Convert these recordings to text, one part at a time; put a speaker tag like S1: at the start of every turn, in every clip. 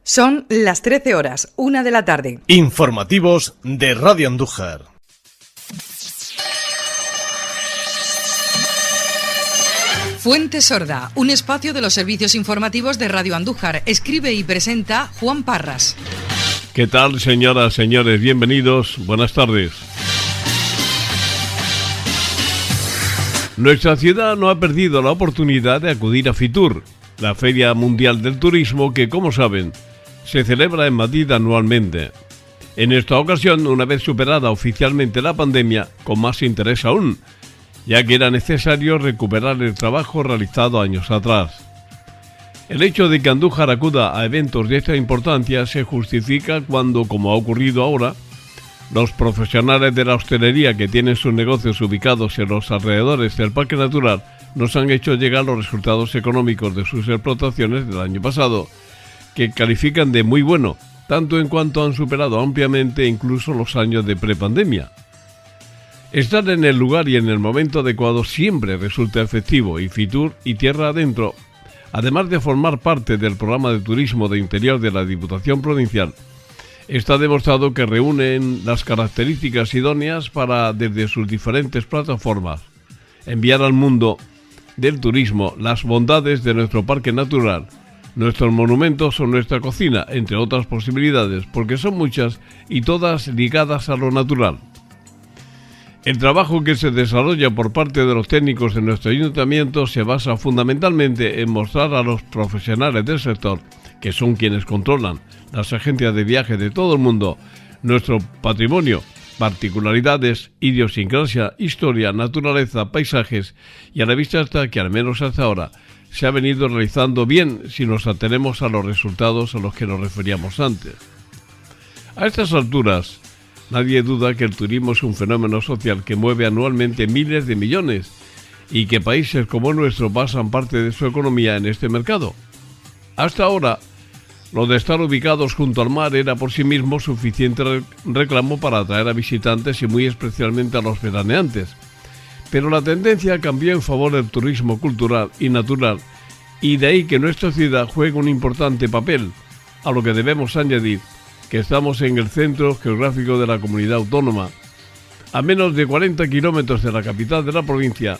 S1: Son las 13 horas, 1 de la tarde.
S2: Informativos de Radio Andújar.
S1: Fuente Sorda, un espacio de los servicios informativos de Radio Andújar. Escribe y presenta Juan Parras.
S3: ¿Qué tal, señoras, señores? Bienvenidos. Buenas tardes. Nuestra ciudad no ha perdido la oportunidad de acudir a Fitur, la Feria Mundial del Turismo que, como saben, se celebra en Madrid anualmente. En esta ocasión, una vez superada oficialmente la pandemia, con más interés aún, ya que era necesario recuperar el trabajo realizado años atrás. El hecho de que Andújar acuda a eventos de esta importancia se justifica cuando, como ha ocurrido ahora, los profesionales de la hostelería que tienen sus negocios ubicados en los alrededores del Parque Natural nos han hecho llegar los resultados económicos de sus explotaciones del año pasado, que califican de muy bueno, tanto en cuanto han superado ampliamente incluso los años de prepandemia. Estar en el lugar y en el momento adecuado siempre resulta efectivo y Fitur y Tierra Adentro, además de formar parte del programa de turismo de interior de la Diputación Provincial, está demostrado que reúnen las características idóneas para, desde sus diferentes plataformas, enviar al mundo del turismo las bondades de nuestro parque natural, nuestros monumentos o nuestra cocina, entre otras posibilidades, porque son muchas y todas ligadas a lo natural. El trabajo que se desarrolla por parte de los técnicos de nuestro ayuntamiento se basa fundamentalmente en mostrar a los profesionales del sector, que son quienes controlan las agencias de viaje de todo el mundo, nuestro patrimonio, particularidades, idiosincrasia, historia, naturaleza, paisajes, y a la vista está que al menos hasta ahora se ha venido realizando bien si nos atenemos a los resultados a los que nos referíamos antes. A estas alturas, nadie duda que el turismo es un fenómeno social que mueve anualmente miles de millones y que países como el nuestro basan parte de su economía en este mercado. Hasta ahora, lo de estar ubicados junto al mar era por sí mismo suficiente reclamo para atraer a visitantes y muy especialmente a los veraneantes. Pero la tendencia cambió en favor del turismo cultural y natural, y de ahí que nuestra ciudad juegue un importante papel, a lo que debemos añadir que estamos en el centro geográfico de la comunidad autónoma, a menos de 40 kilómetros de la capital de la provincia,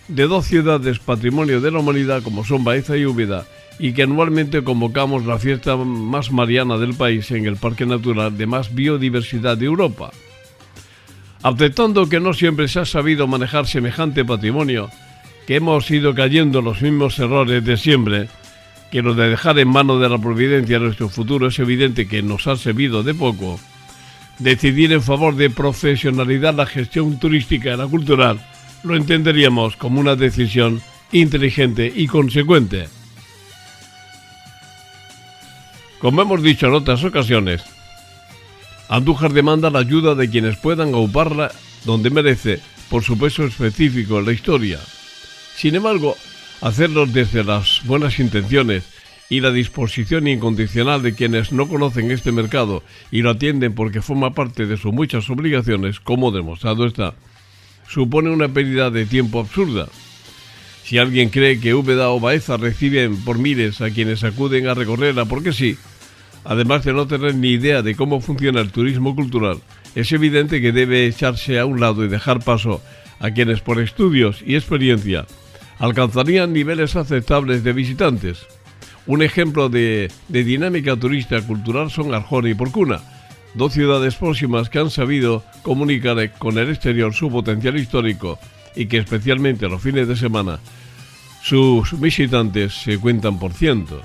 S3: de dos ciudades patrimonio de la humanidad como son Baeza y Úbeda, y que anualmente convocamos la fiesta más mariana del país en el Parque Natural de más biodiversidad de Europa. Aceptando que no siempre se ha sabido manejar semejante patrimonio, que hemos ido cayendo en los mismos errores de siempre, que lo de dejar en manos de la providencia nuestro futuro es evidente que nos ha servido de poco, decidir en favor de profesionalizar la gestión turística y la cultural lo entenderíamos como una decisión inteligente y consecuente. Como hemos dicho en otras ocasiones, Andújar demanda la ayuda de quienes puedan auparla donde merece por su peso específico en la historia. Sin embargo, hacerlo desde las buenas intenciones y la disposición incondicional de quienes no conocen este mercado y lo atienden porque forma parte de sus muchas obligaciones, como demostrado está, supone una pérdida de tiempo absurda. Si alguien cree que Úbeda o Baeza reciben por miles a quienes acuden a recorrerla porque sí, además de no tener ni idea de cómo funciona el turismo cultural, es evidente que debe echarse a un lado y dejar paso a quienes por estudios y experiencia alcanzarían niveles aceptables de visitantes. Un ejemplo de dinámica turista cultural son Arjona y Porcuna, dos ciudades próximas que han sabido comunicar con el exterior su potencial histórico y que especialmente los fines de semana sus visitantes se cuentan por cientos.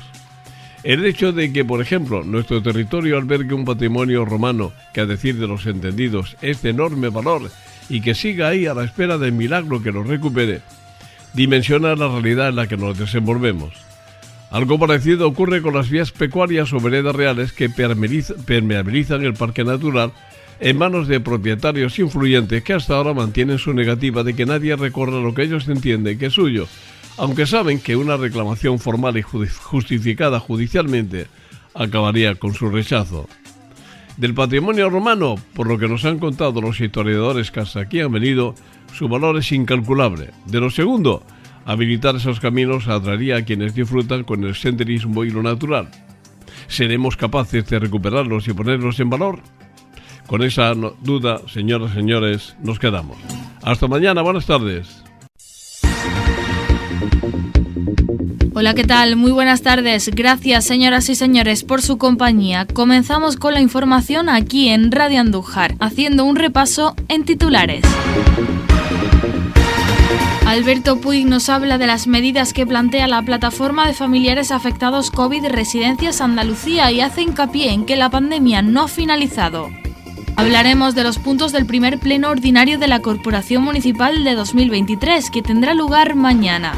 S3: El hecho de que, por ejemplo, nuestro territorio albergue un patrimonio romano que, a decir de los entendidos, es de enorme valor y que siga ahí a la espera del milagro que lo recupere, dimensiona la realidad en la que nos desenvolvemos. Algo parecido ocurre con las vías pecuarias o veredas reales que permeabilizan el parque natural en manos de propietarios influyentes que hasta ahora mantienen su negativa de que nadie recorra lo que ellos entienden que es suyo, aunque saben que una reclamación formal y justificada judicialmente acabaría con su rechazo. Del patrimonio romano, por lo que nos han contado los historiadores que hasta aquí han venido, su valor es incalculable. De lo segundo, habilitar esos caminos atraería a quienes disfrutan con el senderismo y lo natural. ¿seremos capaces de recuperarlos y ponerlos en valor? Con esa duda, señoras y señores, nos quedamos. Hasta mañana, buenas tardes.
S4: Hola, ¿qué tal? Muy buenas tardes. Gracias, señoras y señores, por su compañía. Comenzamos con la información aquí en Radio Andújar, haciendo un repaso en titulares. Alberto Puig nos habla de las medidas que plantea la plataforma de familiares afectados COVID Residencias Andalucía y hace hincapié en que la pandemia no ha finalizado. Hablaremos de los puntos del primer pleno ordinario de la Corporación Municipal de 2023, que tendrá lugar mañana.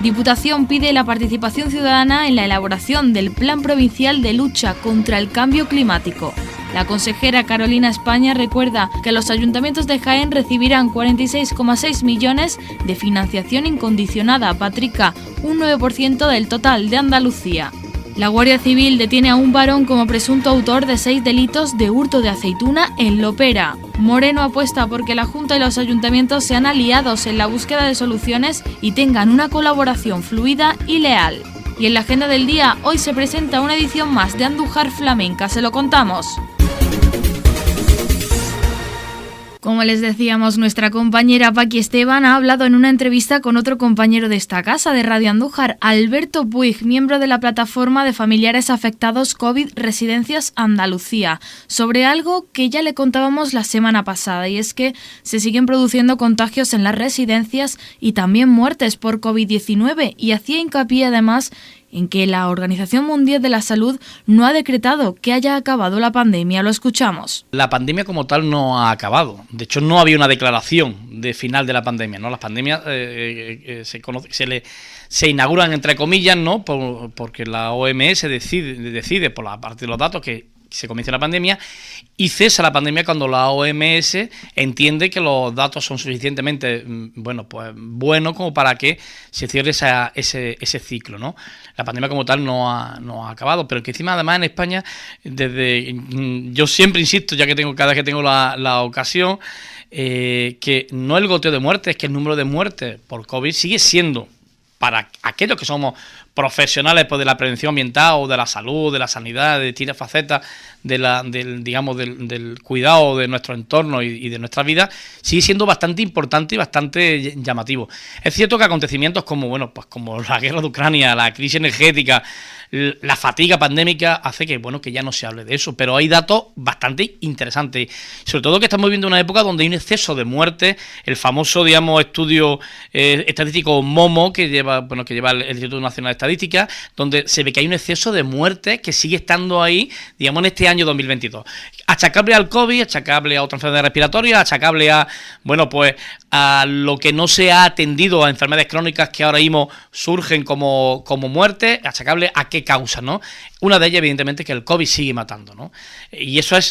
S4: Diputación pide la participación ciudadana en la elaboración del Plan Provincial de Lucha contra el Cambio Climático. La consejera Carolina España recuerda que los ayuntamientos de Jaén recibirán 46,6 millones de financiación incondicionada, Patrica, un 9% del total de Andalucía. La Guardia Civil detiene a un varón como presunto autor de 6 delitos de hurto de aceituna en Lopera. Moreno apuesta porque la Junta y los ayuntamientos sean aliados en la búsqueda de soluciones y tengan una colaboración fluida y leal. Y en la agenda del día, hoy se presenta una edición más de Andújar Flamenca, se lo contamos. Como les decíamos, nuestra compañera Paqui Esteban ha hablado en una entrevista con otro compañero de esta casa de Radio Andújar, Alberto Puig, miembro de la plataforma de familiares afectados COVID Residencias Andalucía, sobre algo que ya le contábamos la semana pasada, y es que se siguen produciendo contagios en las residencias y también muertes por COVID-19, y hacía hincapié además en que la Organización Mundial de la Salud no ha decretado que haya acabado la pandemia. Lo escuchamos.
S5: La pandemia como tal no ha acabado. De hecho, no había una declaración de final de la pandemia, ¿no? Las pandemias se inauguran entre comillas, ¿no? Porque la OMS decide por la parte de los datos que se comienza la pandemia y cesa la pandemia cuando la OMS entiende que los datos son suficientemente buenos como para que se cierre ese ciclo, ¿no? La pandemia como tal no ha acabado, pero que encima además en España, yo siempre insisto, ya que cada vez que tengo la ocasión, que no el goteo de muertes, es que el número de muertes por COVID sigue siendo, para aquellos que somos profesionales de la prevención ambiental o de la salud, de la sanidad, de distintas facetas del cuidado de nuestro entorno y de nuestra vida, sigue siendo bastante importante y bastante llamativo. Es cierto que acontecimientos como la guerra de Ucrania, la crisis energética, la fatiga pandémica hace que ya no se hable de eso, pero hay datos bastante interesantes, sobre todo que estamos viviendo una época donde hay un exceso de muertes, el famoso estudio estadístico MOMO que lleva el Instituto Nacional de Estadística, donde se ve que hay un exceso de muertes que sigue estando ahí, en este año 2022. Achacable al COVID, achacable a otra enfermedad respiratoria, achacable a lo que no se ha atendido, a enfermedades crónicas que ahora mismo surgen como muertes, achacable a qué causa, ¿no? Una de ellas, evidentemente, es que el COVID sigue matando, ¿no? Y eso hay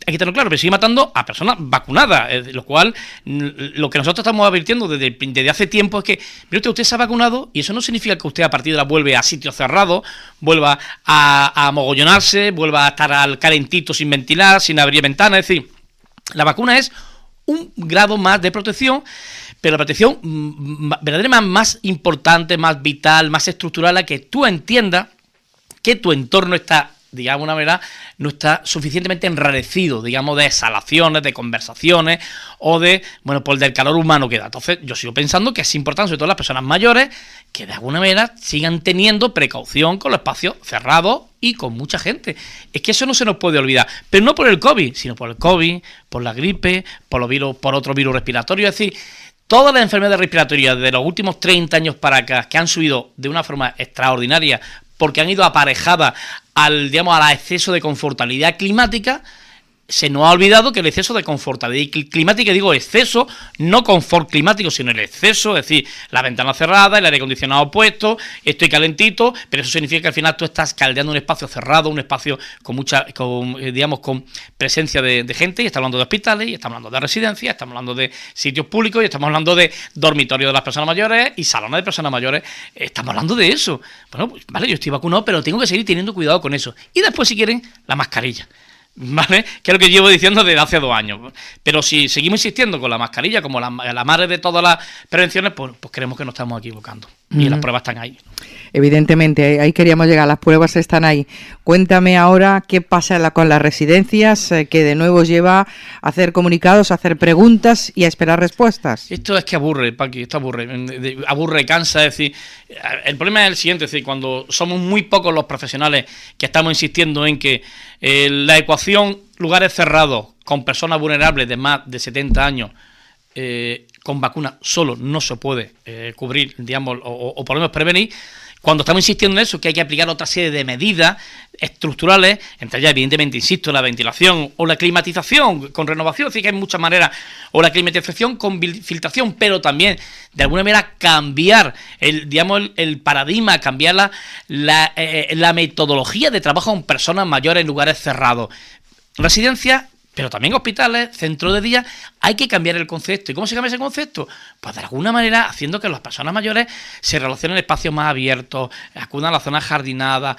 S5: que tenerlo claro, pero sigue matando a personas vacunadas, lo cual, lo que nosotros estamos advirtiendo desde hace tiempo es que, mire usted se ha vacunado y eso no significa que usted a partir de ahora vuelve a sitios cerrados, vuelva a mogollonarse, vuelva a estar al calentito sin ventilar, sin abrir ventanas, es decir, la vacuna es un grado más de protección, pero la protección verdaderamente más importante, más vital, más estructural, la que tú entiendas que tu entorno está, digamos una verdad, no está suficientemente enrarecido, digamos, de exhalaciones, de conversaciones o del calor humano que da. Entonces yo sigo pensando que es importante, sobre todo las personas mayores, que de alguna manera sigan teniendo precaución con los espacios cerrados y con mucha gente. Es que eso no se nos puede olvidar, pero no por el COVID, sino por el COVID, por la gripe, por los virus, por otro virus respiratorio, es decir, todas las enfermedades respiratorias de los últimos 30 años para acá, que han subido de una forma extraordinaria, porque han ido aparejadas al exceso de confortabilidad climática, se nos ha olvidado que el exceso de confortabilidad climática, digo exceso, no confort climático, sino el exceso, es decir, la ventana cerrada, el aire acondicionado puesto, estoy calentito, pero eso significa que al final tú estás caldeando un espacio cerrado, un espacio con presencia de gente, y estamos hablando de hospitales, y estamos hablando de residencias, estamos hablando de sitios públicos, y estamos hablando de dormitorios de las personas mayores y salones de personas mayores, estamos hablando de eso. Bueno, pues vale, yo estoy vacunado, pero tengo que seguir teniendo cuidado con eso. Y después, si quieren, la mascarilla, ¿vale? Que es lo que llevo diciendo desde hace 2 años. Pero si seguimos insistiendo con la mascarilla como la madre de todas las prevenciones, pues creemos que nos estamos equivocando. Y las pruebas están ahí.
S6: Evidentemente, ahí queríamos llegar, las pruebas están ahí. Cuéntame ahora qué pasa con las residencias, que de nuevo lleva a hacer comunicados, a hacer preguntas y a esperar respuestas.
S5: Esto es que aburre, Paqui, esto aburre, cansa, es decir, el problema es el siguiente, es decir, cuando somos muy pocos los profesionales que estamos insistiendo en que la ecuación lugares cerrados con personas vulnerables de más de 70 años con vacuna solo no se puede cubrir, digamos, o por lo menos prevenir. Cuando estamos insistiendo en eso, que hay que aplicar otra serie de medidas estructurales, entre ellas, evidentemente, insisto, la ventilación o la climatización con renovación, es decir, que hay muchas maneras, o la climatización con filtración, pero también, de alguna manera, cambiar el paradigma, cambiar la metodología de trabajo con personas mayores en lugares cerrados. Residencias, pero también hospitales, centros de día, hay que cambiar el concepto. ¿Y cómo se cambia ese concepto? Pues de alguna manera haciendo que las personas mayores se relacionen en espacios más abiertos, acudan a las zonas jardinadas,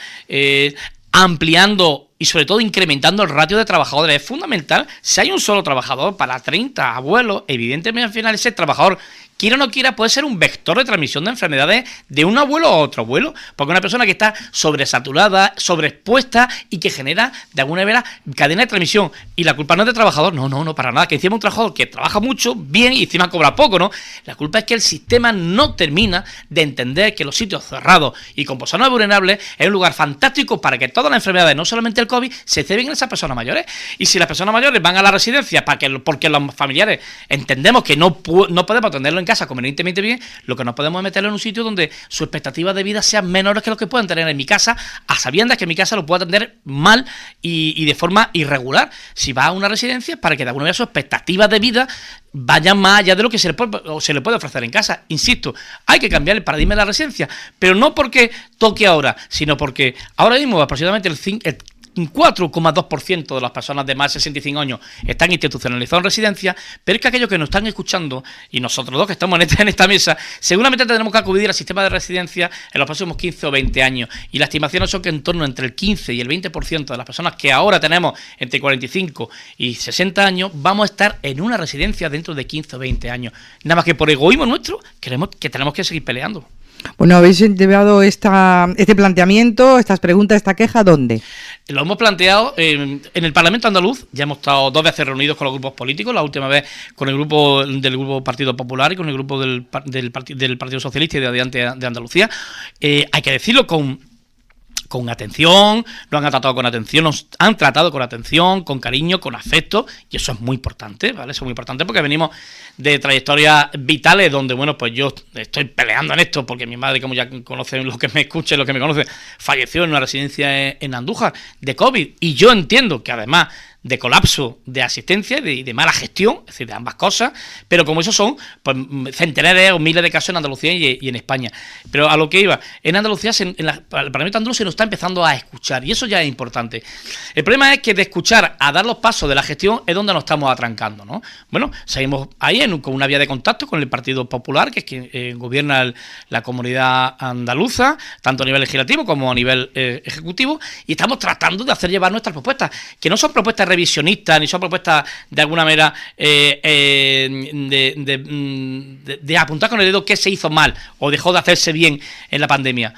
S5: ampliando y sobre todo incrementando el ratio de trabajadores. Es fundamental, si hay un solo trabajador para 30 abuelos, evidentemente al final ese trabajador, quiera o no quiera, puede ser un vector de transmisión de enfermedades de un abuelo a otro abuelo, porque una persona que está sobresaturada, sobreexpuesta y que genera de alguna manera cadena de transmisión, y la culpa no es del trabajador, no, para nada, que encima un trabajador que trabaja mucho, bien, y encima cobra poco, ¿no? La culpa es que el sistema no termina de entender que los sitios cerrados y con personas vulnerables es un lugar fantástico para que todas las enfermedades, no solamente el COVID, se ceben en esas personas mayores. Y si las personas mayores van a la residencia porque los familiares entendemos que no podemos atenderlo en casa convenientemente bien, lo que no podemos es meterlo en un sitio donde su expectativa de vida sean menores que los que pueden tener en mi casa, a sabiendas que en mi casa lo puedo atender mal y de forma irregular. Si va a una residencia, para que de alguna manera su expectativa de vida vayan más allá de lo que se le puede ofrecer en casa. Insisto, hay que cambiar el paradigma de la residencia, pero no porque toque ahora, sino porque ahora mismo aproximadamente el 4,2% de las personas de más de 65 años están institucionalizados en residencia, pero es que aquellos que nos están escuchando, y nosotros dos que estamos en esta mesa, seguramente tendremos que acudir al sistema de residencia en los próximos 15 o 20 años, y las estimaciones son que en torno entre el 15 y el 20% de las personas que ahora tenemos entre 45 y 60 años, vamos a estar en una residencia dentro de 15 o 20 años. Nada más que por egoísmo nuestro, tenemos que seguir peleando.
S6: Bueno, ¿habéis llevado este planteamiento, estas preguntas, esta queja, dónde?
S5: Lo hemos planteado en el Parlamento andaluz. Ya hemos estado 2 veces reunidos con los grupos políticos, la última vez con el grupo del Grupo Partido Popular y con el grupo del Partido Socialista y de Andalucía. Hay que decirlo con atención, nos han tratado con atención, nos han tratado con atención, con cariño, con afecto, y eso es muy importante, ¿vale? Eso es muy importante porque venimos de trayectorias vitales donde, bueno, pues yo estoy peleando en esto porque mi madre, como ya conocen los que me escuchan, los que me conocen, falleció en una residencia en Andújar de COVID, y yo entiendo que además de colapso de asistencia y de mala gestión, es decir, de ambas cosas, pero como esos son pues centenares o miles de casos en Andalucía y en España. Pero a lo que iba, en Andalucía, el Parlamento andaluz se nos está empezando a escuchar, y eso ya es importante. El problema es que de escuchar a dar los pasos de la gestión es donde nos estamos atrancando, ¿no? Bueno, seguimos ahí con una vía de contacto con el Partido Popular, que es quien gobierna la comunidad andaluza, tanto a nivel legislativo como a nivel ejecutivo, y estamos tratando de hacer llevar nuestras propuestas, que no son propuestas revisionistas, ni son propuestas de alguna manera de apuntar con el dedo qué se hizo mal o dejó de hacerse bien en la pandemia.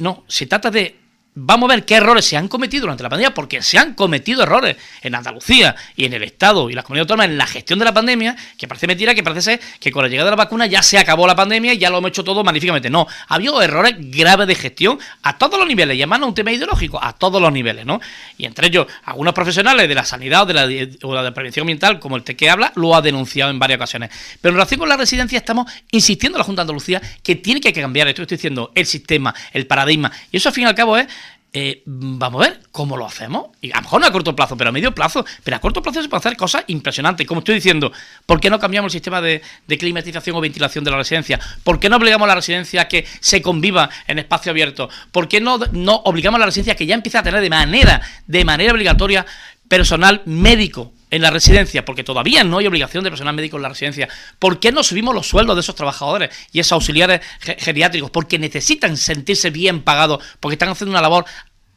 S5: No, se trata de vamos a ver qué errores se han cometido durante la pandemia, porque se han cometido errores en Andalucía y en el Estado y las comunidades autónomas en la gestión de la pandemia, que parece mentira, que parece ser que con la llegada de la vacuna ya se acabó la pandemia y ya lo hemos hecho todo magníficamente. No, ha habido errores graves de gestión a todos los niveles, y además no un tema ideológico, a todos los niveles, ¿no? Y entre ellos, algunos profesionales de la sanidad o la de prevención ambiental, como el que habla, lo ha denunciado en varias ocasiones. Pero en relación con la residencia estamos insistiendo en la Junta de Andalucía que tiene que cambiar, esto estoy diciendo, el sistema, el paradigma, y eso al fin y al cabo es vamos a ver cómo lo hacemos, y a lo mejor no a corto plazo, pero a medio plazo, pero a corto plazo se pueden hacer cosas impresionantes, como estoy diciendo. ¿Por qué no cambiamos el sistema de climatización o ventilación de la residencia? ¿Por qué no obligamos a la residencia a que se conviva en espacio abierto? ¿Por qué no obligamos a la residencia a que ya empiece a tener de manera obligatoria personal médico en la residencia? Porque todavía no hay obligación de personal médico en la residencia. ¿Por qué no subimos los sueldos de esos trabajadores y esos auxiliares geriátricos? Porque necesitan sentirse bien pagados, porque están haciendo una labor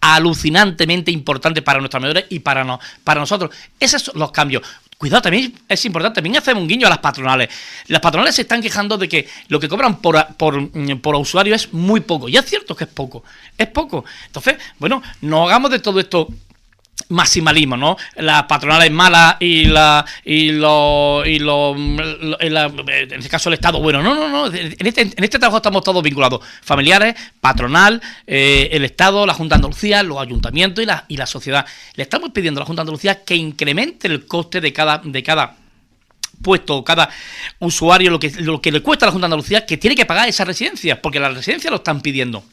S5: alucinantemente importante para nuestros mayores y para nosotros. Esos son los cambios. Cuidado, también es importante, también hacemos un guiño a las patronales. Las patronales se están quejando de que lo que cobran por usuario es muy poco. Y es cierto que es poco. Entonces, bueno, no hagamos de todo esto maximalismo, ¿no? Las patronales malas en este caso el Estado bueno. No. En este trabajo estamos todos vinculados. Familiares, patronal, el Estado, la Junta de Andalucía, los ayuntamientos y la sociedad. Le estamos pidiendo a la Junta de Andalucía que incremente el coste de cada puesto, cada usuario, lo que le cuesta a la Junta de Andalucía, que tiene que pagar esas residencias, porque las residencias lo están pidiendo.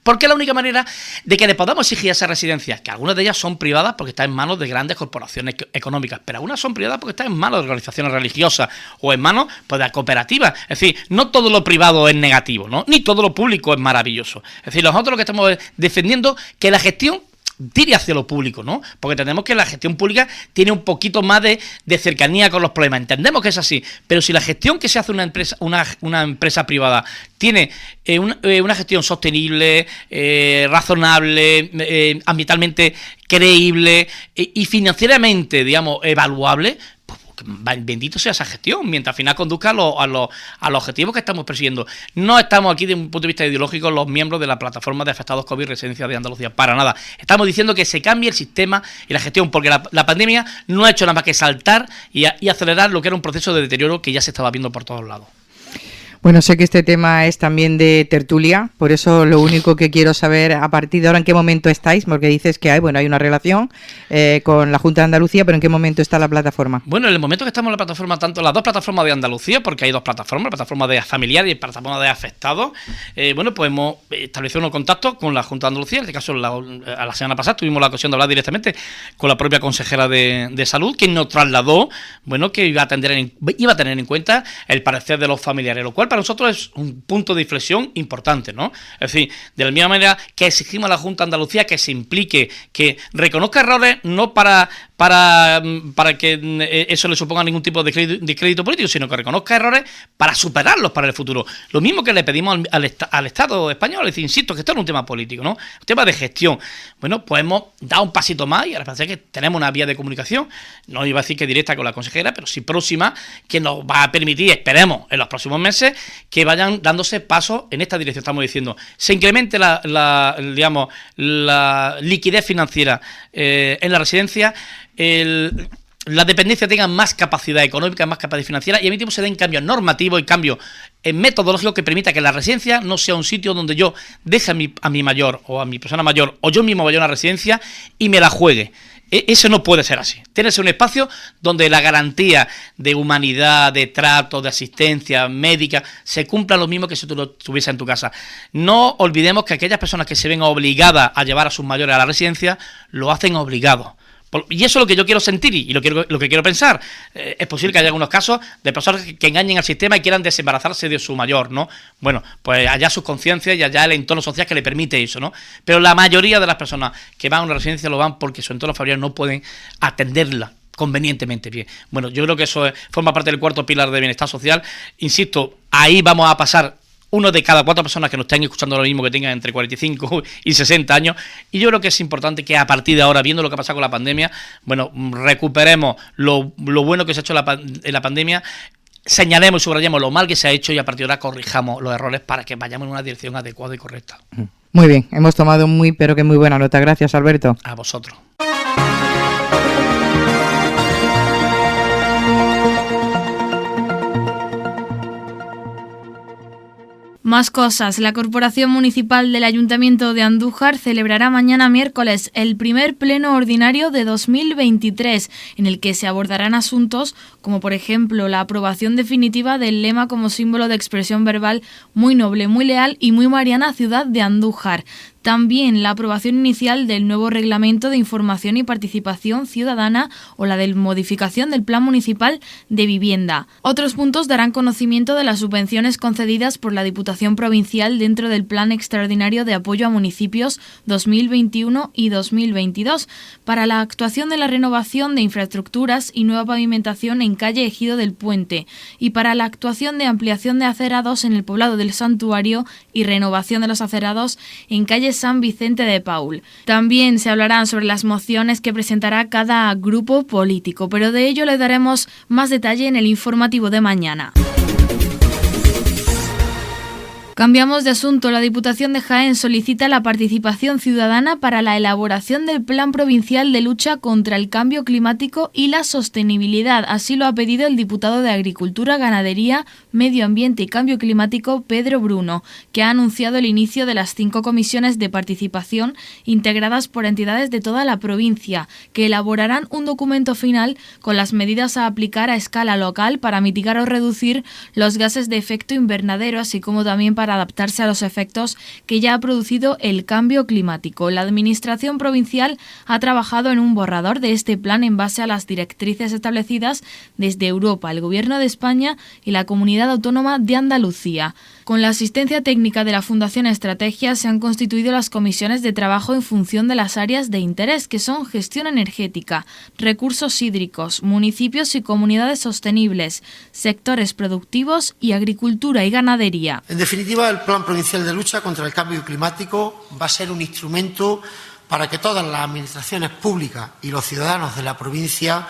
S5: Porque es la única manera de que le podamos exigir a esas residencias, que algunas de ellas son privadas porque están en manos de grandes corporaciones económicas, pero algunas son privadas porque están en manos de organizaciones religiosas o en manos pues, de cooperativas. Es decir, no todo lo privado es negativo, ¿no? Ni todo lo público es maravilloso. Es decir, nosotros lo que estamos defendiendo que la gestión tire hacia lo público, ¿no? Porque entendemos que la gestión pública tiene un poquito más de cercanía con los problemas. Entendemos que es así, pero si la gestión que se hace una empresa privada tiene una gestión sostenible, razonable, ambientalmente creíble y financieramente, digamos, evaluable, bendito sea esa gestión, mientras al final conduzca a los objetivos que estamos persiguiendo. No estamos aquí, desde un punto de vista ideológico, los miembros de la plataforma de afectados COVID Residencia de Andalucía, para nada. Estamos diciendo que se cambie el sistema y la gestión, porque la pandemia no ha hecho nada más que saltar y acelerar lo que era un proceso de deterioro que ya se estaba viendo por todos lados.
S6: Bueno, sé que este tema es también de tertulia, por eso lo único que quiero saber a partir de ahora en qué momento estáis, porque dices que hay una relación con la Junta de Andalucía, pero ¿en qué momento está la plataforma? Bueno,
S5: en el momento que estamos en la plataforma, tanto las dos plataformas de Andalucía, porque hay dos plataformas, la plataforma de familiares y la plataforma de afectados, pues hemos establecido unos contactos con la Junta de Andalucía. En este caso, la semana pasada tuvimos la ocasión de hablar directamente con la propia consejera de Salud, quien nos trasladó, que iba a tener en cuenta el parecer de los familiares, lo cual para nosotros es un punto de inflexión importante, ¿no? Es decir, de la misma manera que exigimos a la Junta de Andalucía que se implique, que reconozca errores, no para que eso le suponga ningún tipo de crédito político, sino que reconozca errores para superarlos para el futuro. Lo mismo que le pedimos al Estado español, es decir, insisto, que esto no es un tema político, ¿no? Un tema de gestión. Bueno, pues hemos dado un pasito más y ahora parece que tenemos una vía de comunicación, no iba a decir que directa con la consejera, pero sí próxima, que nos va a permitir, esperemos, en los próximos meses, que vayan dándose pasos en esta dirección. Estamos diciendo, se incremente la liquidez financiera en la residencia, la dependencia tenga más capacidad económica, más capacidad financiera, y al mismo tiempo se den cambios normativos y cambios metodológicos que permita que la residencia no sea un sitio donde yo deje a mi mayor o a mi persona mayor o yo mismo vaya a una residencia y me la juegue. Eso no puede ser así. Tiene que ser un espacio donde la garantía de humanidad, de trato, de asistencia médica se cumpla lo mismo que si tú lo tuviese en tu casa. No olvidemos que aquellas personas que se ven obligadas a llevar a sus mayores a la residencia lo hacen obligados. Y eso es lo que yo quiero sentir y lo que quiero pensar. Es posible que haya algunos casos de personas que engañen al sistema y quieran desembarazarse de su mayor, ¿no? Bueno, pues allá sus conciencias y allá el entorno social que le permite eso, ¿no? Pero la mayoría de las personas que van a una residencia lo van porque su entorno familiar no pueden atenderla convenientemente bien. Bueno, yo creo que eso forma parte del cuarto pilar de bienestar social. Insisto, ahí vamos a pasar uno de cada 4 personas que nos estén escuchando ahora mismo que tengan entre 45 y 60 años, y yo creo que es importante que a partir de ahora, viendo lo que ha pasado con la pandemia, recuperemos lo bueno que se ha hecho en la pandemia, señalemos y subrayemos lo mal que se ha hecho y a partir de ahora corrijamos los errores para que vayamos en una dirección adecuada y correcta.
S6: Muy bien, hemos tomado muy buena nota. Gracias, Alberto.
S5: A vosotros.
S4: Más cosas. La Corporación Municipal del Ayuntamiento de Andújar celebrará mañana miércoles el primer pleno ordinario de 2023, en el que se abordarán asuntos como, por ejemplo, la aprobación definitiva del lema como símbolo de expresión verbal muy noble, muy leal y muy mariana ciudad de Andújar. También la aprobación inicial del nuevo Reglamento de Información y Participación Ciudadana o la de modificación del Plan Municipal de Vivienda. Otros puntos darán conocimiento de las subvenciones concedidas por la Diputación Provincial dentro del Plan Extraordinario de Apoyo a Municipios 2021 y 2022 para la actuación de la renovación de infraestructuras y nueva pavimentación en calle Ejido del Puente y para la actuación de ampliación de acerados en el poblado del Santuario y renovación de los acerados en calle de San Vicente de Paúl. También se hablará sobre las mociones que presentará cada grupo político, pero de ello le daremos más detalle en el informativo de mañana. Cambiamos de asunto. La Diputación de Jaén solicita la participación ciudadana para la elaboración del Plan Provincial de Lucha contra el Cambio Climático y la Sostenibilidad. Así lo ha pedido el diputado de Agricultura, Ganadería, Medio Ambiente y Cambio Climático, Pedro Bruno, que ha anunciado el inicio de las 5 comisiones de participación integradas por entidades de toda la provincia, que elaborarán un documento final con las medidas a aplicar a escala local para mitigar o reducir los gases de efecto invernadero, así como también para adaptarse a los efectos que ya ha producido el cambio climático. La Administración provincial ha trabajado en un borrador de este plan en base a las directrices establecidas desde Europa, el Gobierno de España y la Comunidad Autónoma de Andalucía. Con la asistencia técnica de la Fundación Estrategia se han constituido las comisiones de trabajo en función de las áreas de interés, que son gestión energética, recursos hídricos, municipios y comunidades sostenibles, sectores productivos y agricultura y ganadería.
S7: En definitiva, el Plan Provincial de Lucha contra el Cambio Climático va a ser un instrumento para que todas las administraciones públicas y los ciudadanos de la provincia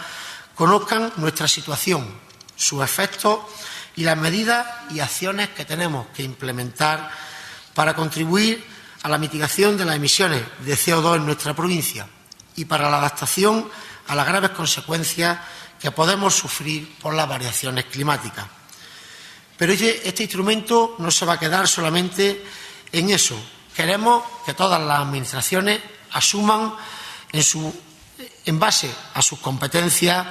S7: conozcan nuestra situación, sus efectos y las medidas y acciones que tenemos que implementar para contribuir a la mitigación de las emisiones de CO2 en nuestra provincia y para la adaptación a las graves consecuencias que podemos sufrir por las variaciones climáticas. Pero este instrumento no se va a quedar solamente en eso. Queremos que todas las administraciones asuman en base a sus competencias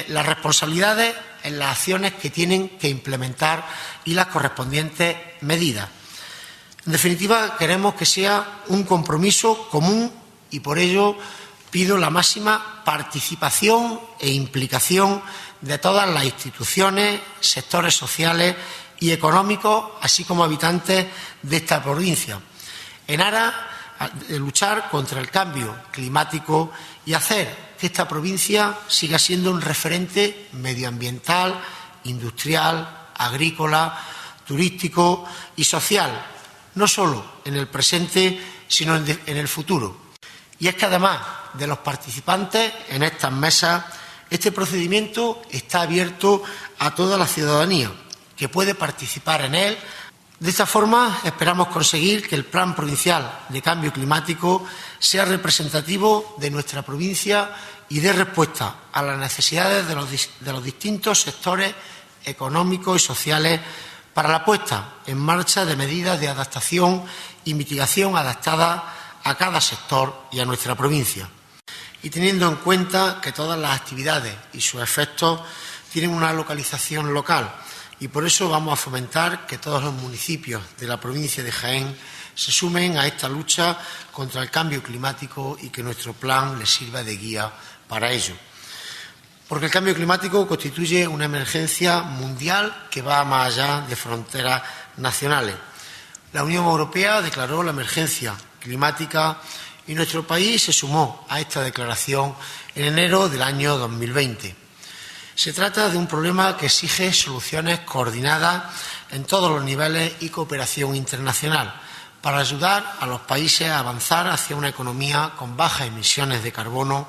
S7: las responsabilidades en las acciones que tienen que implementar y las correspondientes medidas. En definitiva, queremos que sea un compromiso común y por ello pido la máxima participación e implicación de todas las instituciones, sectores sociales y económicos, así como habitantes de esta provincia, en aras de luchar contra el cambio climático y hacer que esta provincia siga siendo un referente medioambiental, industrial, agrícola, turístico y social, no solo en el presente, sino en el futuro. Y es que además de los participantes en estas mesas, este procedimiento está abierto a toda la ciudadanía, que puede participar en él. De esta forma, esperamos conseguir que el Plan Provincial de Cambio Climático sea representativo de nuestra provincia y dé respuesta a las necesidades de los distintos sectores económicos y sociales para la puesta en marcha de medidas de adaptación y mitigación adaptadas a cada sector y a nuestra provincia. Y teniendo en cuenta que todas las actividades y sus efectos tienen una localización local, y por eso vamos a fomentar que todos los municipios de la provincia de Jaén se sumen a esta lucha contra el cambio climático y que nuestro plan les sirva de guía para ello. Porque el cambio climático constituye una emergencia mundial que va más allá de fronteras nacionales. La Unión Europea declaró la emergencia climática y nuestro país se sumó a esta declaración en enero del año 2020. Se trata de un problema que exige soluciones coordinadas en todos los niveles y cooperación internacional para ayudar a los países a avanzar hacia una economía con bajas emisiones de carbono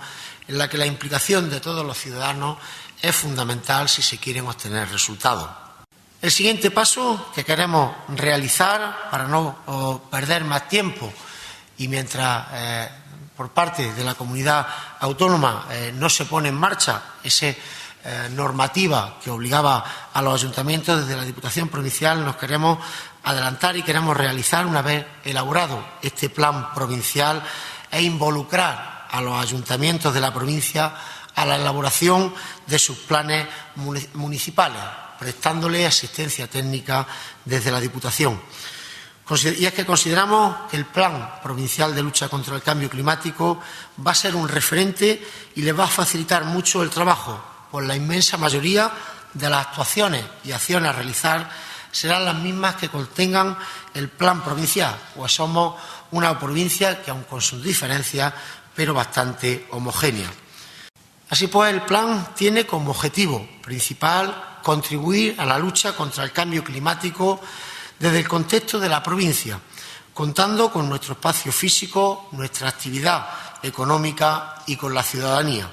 S7: en la que la implicación de todos los ciudadanos es fundamental si se quieren obtener resultados. El siguiente paso que queremos realizar para no perder más tiempo y mientras por parte de la comunidad autónoma no se pone en marcha esa normativa que obligaba a los ayuntamientos, desde la Diputación Provincial nos queremos adelantar y queremos realizar, una vez elaborado este plan provincial, e involucrar a los ayuntamientos de la provincia a la elaboración de sus planes municipales, prestándole asistencia técnica desde la Diputación. Y es que consideramos que el Plan Provincial de Lucha contra el Cambio Climático va a ser un referente y le va a facilitar mucho el trabajo, pues la inmensa mayoría de las actuaciones y acciones a realizar serán las mismas que contengan el plan provincial, pues somos una provincia que, aun con sus diferencias, pero bastante homogénea. Así pues, el plan tiene como objetivo principal contribuir a la lucha contra el cambio climático desde el contexto de la provincia, contando con nuestro espacio físico, nuestra actividad económica y con la ciudadanía.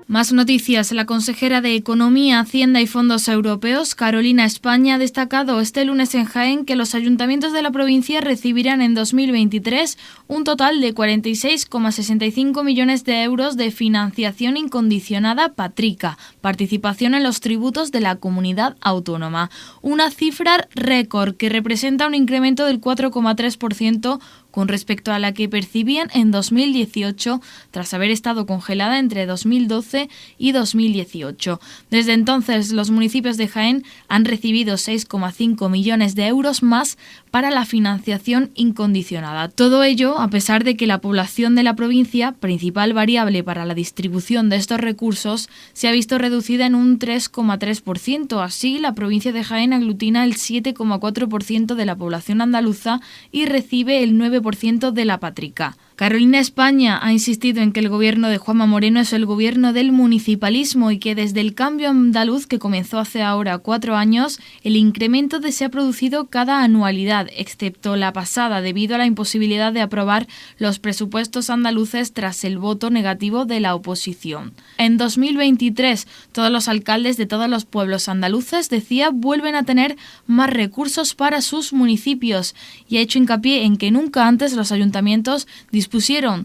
S4: Más noticias. La consejera de Economía, Hacienda y Fondos Europeos, Carolina España, ha destacado este lunes en Jaén que los ayuntamientos de la provincia recibirán en 2023 un total de 46,65 millones de euros de financiación incondicionada PATRICA, participación en los tributos de la comunidad autónoma. Una cifra récord que representa un incremento del 4,3% con respecto a la que percibían en 2018, tras haber estado congelada entre 2012 y 2018. Desde entonces, los municipios de Jaén han recibido 6,5 millones de euros más para la financiación incondicionada. Todo ello a pesar de que la población de la provincia, principal variable para la distribución de estos recursos, se ha visto reducida en un 3,3%. Así, la provincia de Jaén aglutina el 7,4% de la población andaluza y recibe el 9% de la PATRICA. Carolina España ha insistido en que el gobierno de Juanma Moreno es el gobierno del municipalismo y que desde el cambio andaluz que comenzó hace ahora 4 años, el incremento se ha producido cada anualidad, excepto la pasada, debido a la imposibilidad de aprobar los presupuestos andaluces tras el voto negativo de la oposición. En 2023, todos los alcaldes de todos los pueblos andaluces, decía, vuelven a tener más recursos para sus municipios y ha hecho hincapié en que nunca antes los ayuntamientos dispusieron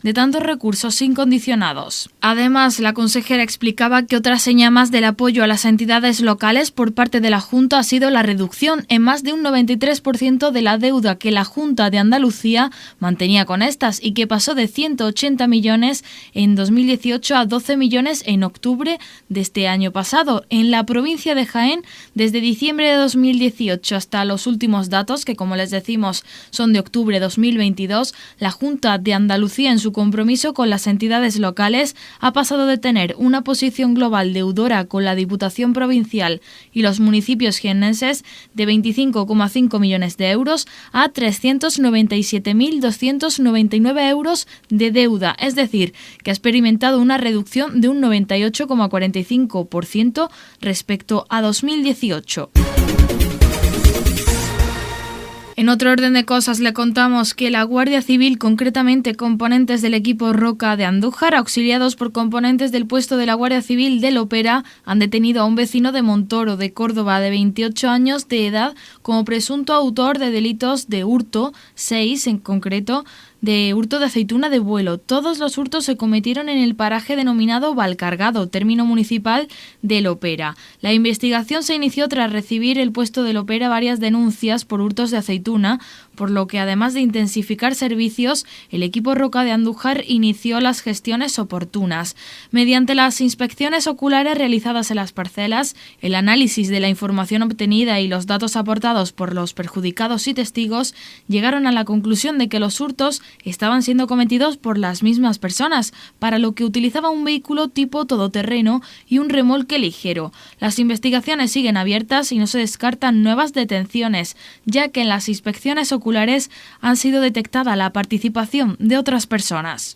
S4: de tantos recursos incondicionados. Además, la consejera explicaba que otra señal más del apoyo a las entidades locales por parte de la Junta ha sido la reducción en más de un 93% de la deuda que la Junta de Andalucía mantenía con estas y que pasó de 180 millones en 2018 a 12 millones en octubre de este año pasado. En la provincia de Jaén, desde diciembre de 2018 hasta los últimos datos, que como les decimos son de octubre de 2022, la Junta de Andalucía, en su compromiso con las entidades locales, ha pasado de tener una posición global deudora con la Diputación Provincial y los municipios jiennenses de 25,5 millones de euros a 397.299 euros de deuda, es decir, que ha experimentado una reducción de un 98,45% respecto a 2018. En otro orden de cosas, le contamos que la Guardia Civil, concretamente componentes del equipo Roca de Andújar, auxiliados por componentes del puesto de la Guardia Civil de Lopera, han detenido a un vecino de Montoro, de Córdoba, de 28 años de edad, como presunto autor de delitos de hurto, 6 en concreto, de hurto de aceituna de vuelo. Todos los hurtos se cometieron en el paraje denominado Valcargado, término municipal de Lopera. La investigación se inició tras recibir el puesto de Lopera varias denuncias por hurtos de aceituna, por lo que además de intensificar servicios, el equipo Roca de Andújar inició las gestiones oportunas. Mediante las inspecciones oculares realizadas en las parcelas, el análisis de la información obtenida y los datos aportados por los perjudicados y testigos, llegaron a la conclusión de que los hurtos estaban siendo cometidos por las mismas personas, para lo que utilizaba un vehículo tipo todoterreno y un remolque ligero. Las investigaciones siguen abiertas y no se descartan nuevas detenciones, ya que en las inspecciones oculares han sido detectada la participación de otras personas.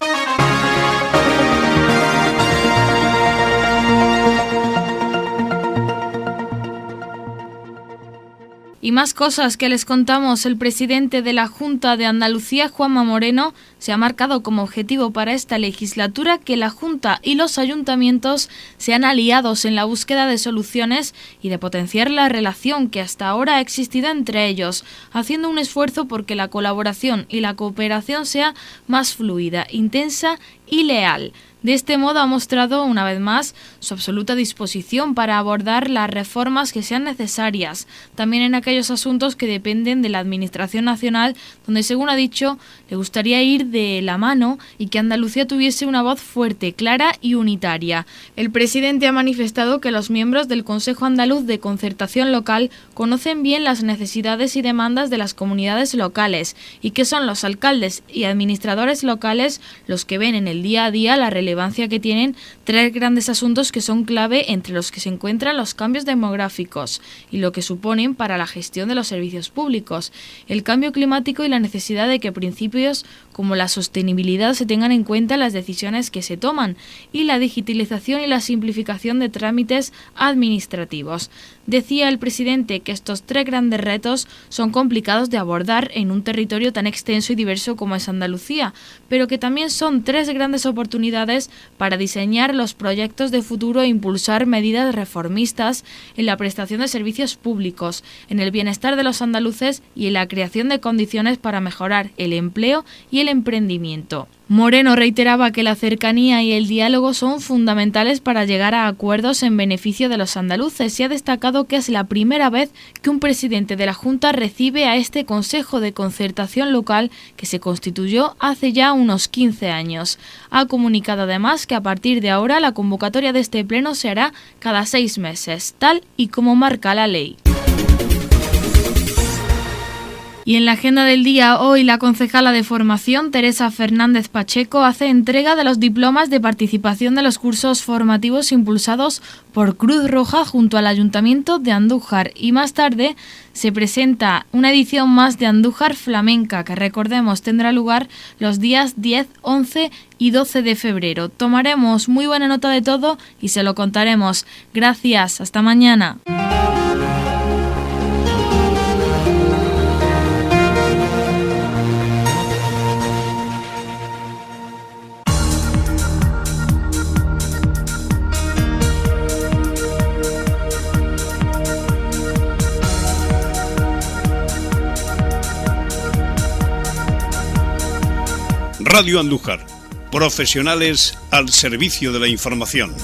S4: Y más cosas que les contamos. El presidente de la Junta de Andalucía, Juanma Moreno, se ha marcado como objetivo para esta legislatura que la Junta y los ayuntamientos sean aliados en la búsqueda de soluciones y de potenciar la relación que hasta ahora ha existido entre ellos, haciendo un esfuerzo por que la colaboración y la cooperación sea más fluida, intensa y leal. De este modo ha mostrado una vez más su absoluta disposición para abordar las reformas que sean necesarias, también en aquellos asuntos que dependen de la Administración Nacional, donde, según ha dicho, le gustaría ir de la mano y que Andalucía tuviese una voz fuerte, clara y unitaria. El presidente ha manifestado que los miembros del Consejo Andaluz de Concertación Local conocen bien las necesidades y demandas de las comunidades locales y que son los alcaldes y administradores locales los que ven en el día a día la relevancia relevancia que tienen 3 grandes asuntos que son clave, entre los que se encuentran los cambios demográficos y lo que suponen para la gestión de los servicios públicos, el cambio climático y la necesidad de que principios como la sostenibilidad se tengan en cuenta en las decisiones que se toman, y la digitalización y la simplificación de trámites administrativos. Decía el presidente que estos 3 grandes retos son complicados de abordar en un territorio tan extenso y diverso como es Andalucía, pero que también son 3 grandes oportunidades para diseñar los proyectos de futuro e impulsar medidas reformistas en la prestación de servicios públicos, en el bienestar de los andaluces y en la creación de condiciones para mejorar el empleo y el emprendimiento. Moreno reiteraba que la cercanía y el diálogo son fundamentales para llegar a acuerdos en beneficio de los andaluces y ha destacado que es la primera vez que un presidente de la Junta recibe a este Consejo de Concertación Local que se constituyó hace ya unos 15 años. Ha comunicado además que a partir de ahora la convocatoria de este pleno se hará cada 6 meses, tal y como marca la ley. Y en la agenda del día, hoy la concejala de formación, Teresa Fernández Pacheco, hace entrega de los diplomas de participación de los cursos formativos impulsados por Cruz Roja junto al Ayuntamiento de Andújar. Y más tarde se presenta una edición más de Andújar Flamenca, que recordemos tendrá lugar los días 10, 11 y 12 de febrero. Tomaremos muy buena nota de todo y se lo contaremos. Gracias, hasta mañana.
S8: Radio Andújar, profesionales al servicio de la información.